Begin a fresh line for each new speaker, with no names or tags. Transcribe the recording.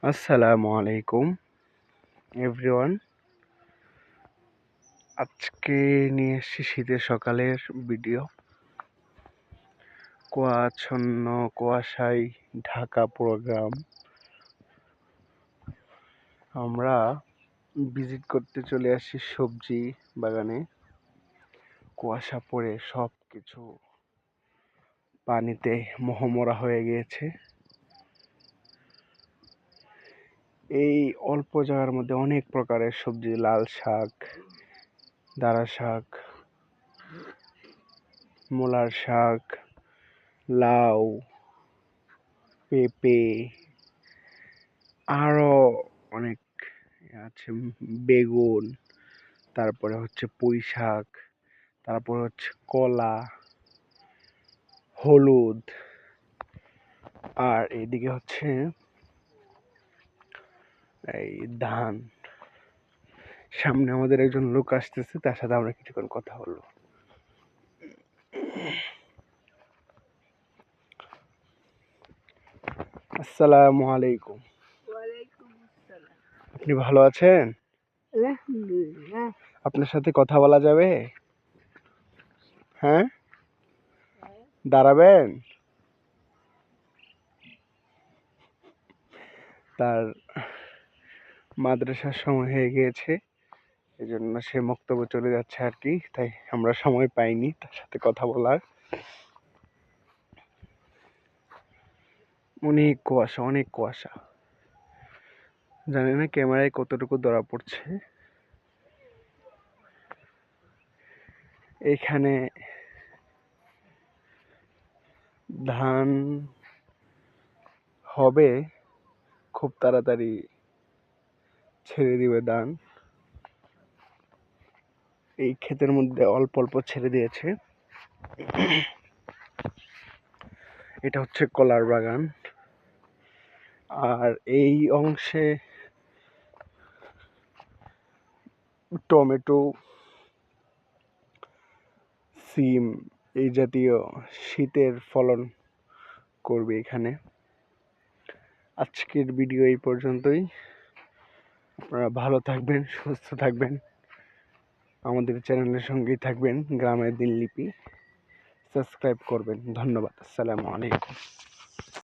আসসালামু আলাইকুম এভরিওয়ান। আজকে নিয়ে এসেছি শীতের সকালের ভিডিও। কুয়াচ্ছন্ন কুয়াশায় ঢাকা পুরো গ্রাম। আমরা ভিজিট করতে চলে আসি সবজি বাগানে। কুয়াশা পড়ে সব কিছু পানিতে মোহমরা হয়ে গিয়েছে। এই অল্প জায়গার মধ্যে অনেক প্রকারের সবজি, লাল শাক, দাঁড়া শাক, মূলার শাক, লাউ, পেঁপে, আরো অনেক আছে, বেগুন, তারপরে হচ্ছে পুঁই শাক, তারপরে হচ্ছে কলা, হলুদ, আর এইদিকে হচ্ছে এই ধান। সামনে আমাদের একজন লোক আসতেছে, তার সাথে আমরা কিছুক্ষণ কথা বলবো। আসসালামু আলাইকুম। আপনি ভালো আছেন? আপনার সাথে কথা বলা যাবে? হ্যাঁ, দাঁড়াবেন? তার মাদ্রাসার সময় হয়ে গিয়েছে, এই জন্য সে বক্তব্য চলে যাচ্ছে আর কি, তাই আমরা সময় পাইনি তার সাথে কথা বলার। অনেক কুয়াশা, অনেক কুয়াশা। জানি না ক্যামেরায় কতটুকু ধরা পড়ছে। এখানে ধান হবে, খুব তাড়াতাড়ি ছেড়ে দিবে ধান। এই ক্ষেতের মধ্যে অল্প অল্প ছেড়ে দিয়েছে। এটা হচ্ছে কলার বাগান, আর এই অংশে টমেটো, সিম, এই জাতীয় শীতের ফলন করবে এখানে। আজকের ভিডিও এই পর্যন্তই। আপনারা ভালো থাকবেন, সুস্থ থাকবেন, আমাদের চ্যানেলের সঙ্গেই থাকবেন। গ্রামের দিনলিপি সাবস্ক্রাইব করবেন। ধন্যবাদ। আসসালামু আলাইকুম।